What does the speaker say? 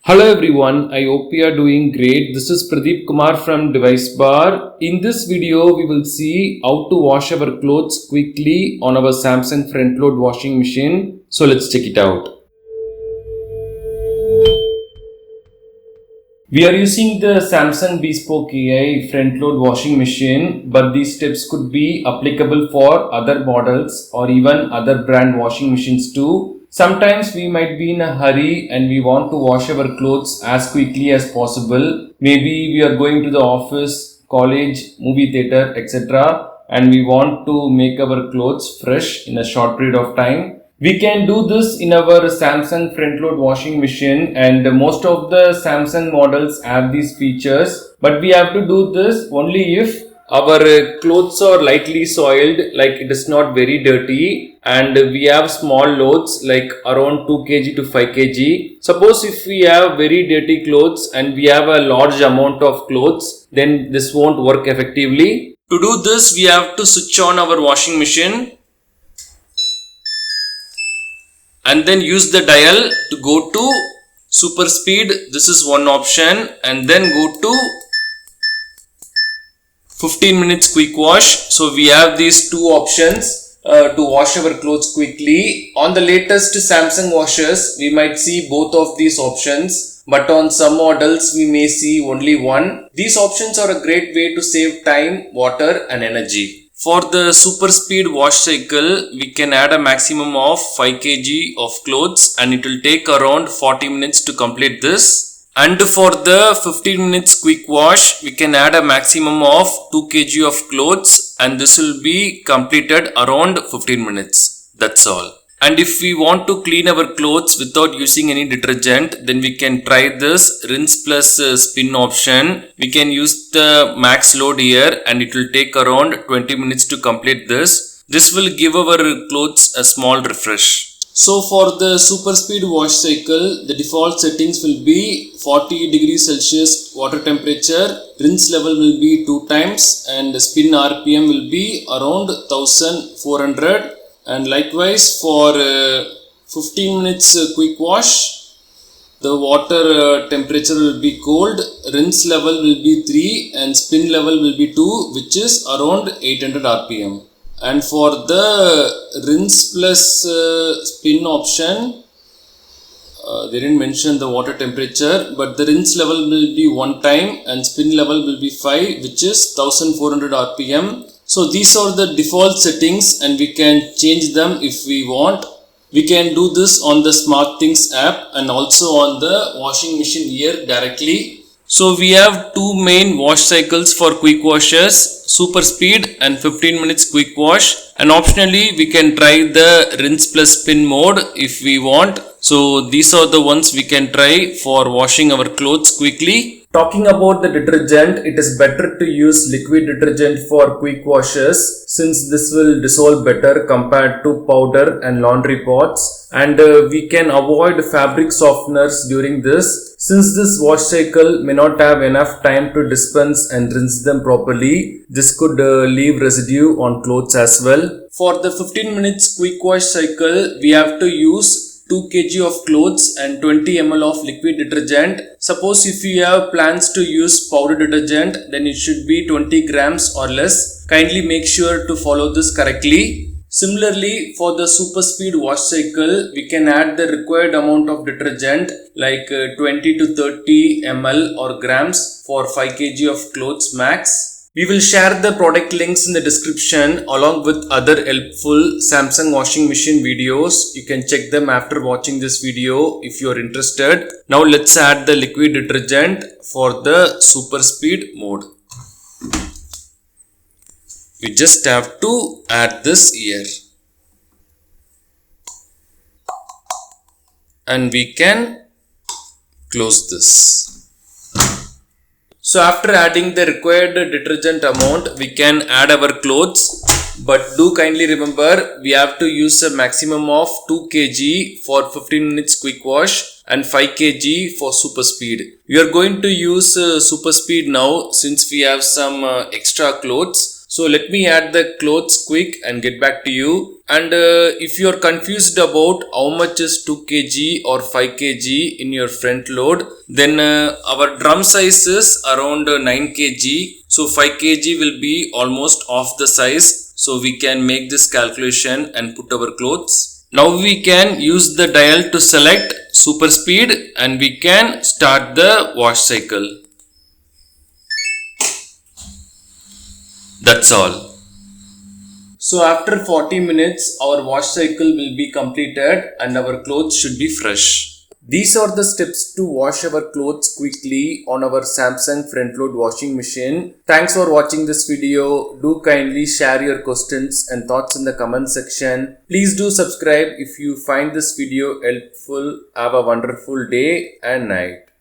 Hello everyone, I hope you are doing great. This is Pradeep Kumar from DeviceBAR. In this video, we will see how to wash our clothes quickly on our Samsung front load washing machine. So let's check it out. We are using the Samsung Bespoke AI front load washing machine, but these steps could be applicable for other models or even other brand washing machines too. Sometimes we might be in a hurry and we want to wash our clothes as quickly as possible. Maybe we are going to the office, college, movie theater, etc. and we want to make our clothes fresh in a short period of time. We can do this in our Samsung front load washing machine, and most of the Samsung models have these features, but we have to do this only if our clothes are lightly soiled, like it is not very dirty, and we have small loads like around 2 kg to 5 kg. Suppose if we have very dirty clothes and we have a large amount of clothes, then this won't work effectively. To do this, we have to switch on our washing machine and then use the dial to go to super speed. This is one option, and then go to 15 minutes quick wash. So we have these two options to wash our clothes quickly. On the latest Samsung washers, we might see both of these options, but on some models we may see only one. These options are a great way to save time, water and energy. For the super speed wash cycle, we can add a maximum of 5 kg of clothes and it will take around 40 minutes to complete this. And for the 15 minutes quick wash, we can add a maximum of 2 kg of clothes and this will be completed around 15 minutes. That's all. And if we want to clean our clothes without using any detergent, then we can try this rinse plus spin option. We can use the max load here and it will take around 20 minutes to complete this. This will give our clothes a small refresh. So for the super speed wash cycle, the default settings will be 40 degrees Celsius water temperature, rinse level will be 2 times and spin RPM will be around 1400. And likewise for 15 minutes quick wash, the water temperature will be cold, rinse level will be 3 and spin level will be 2, which is around 800 rpm. And for the rinse plus spin option, they didn't mention the water temperature, but the rinse level will be 1 time and spin level will be 5, which is 1400 rpm. So these are the default settings and we can change them if we want. We can do this on the SmartThings app and also on the washing machine here directly. So we have two main wash cycles for quick washes, super speed and 15 minutes quick wash, and optionally we can try the rinse plus spin mode if we want. So these are the ones we can try for washing our clothes quickly. Talking about the detergent, it is better to use liquid detergent for quick washes since this will dissolve better compared to powder and laundry pots, and we can avoid fabric softeners during this since this wash cycle may not have enough time to dispense and rinse them properly. This could leave residue on clothes as well. For the 15 minutes quick wash cycle, we have to use 2 kg of clothes and 20 ml of liquid detergent. Suppose if you have plans to use powder detergent, then it should be 20 grams or less. Kindly make sure to follow this correctly. Similarly, for the super speed wash cycle, we can add the required amount of detergent like 20 to 30 ml or grams for 5 kg of clothes max. We will share the product links in the description along with other helpful Samsung washing machine videos. You can check them after watching this video if you are interested. Now let's add the liquid detergent for the super speed mode. We just have to add this here. And we can close this. So after adding the required detergent amount, we can add our clothes, but do kindly remember we have to use a maximum of 2 kg for 15 minutes quick wash and 5 kg for super speed. We are going to use super speed now since we have some extra clothes. So let me add the clothes quick and get back to you. And if you are confused about how much is 2 kg or 5 kg in your front load, then our drum size is around 9 kg. So 5 kg will be almost half the size. So we can make this calculation and put our clothes. Now we can use the dial to select super speed and we can start the wash cycle. That's all. So after 40 minutes, our wash cycle will be completed and our clothes should be fresh. These are the steps to wash our clothes quickly on our Samsung front load washing machine. Thanks for watching this video. Do kindly share your questions and thoughts in the comment section. Please do subscribe if you find this video helpful. Have a wonderful day and night.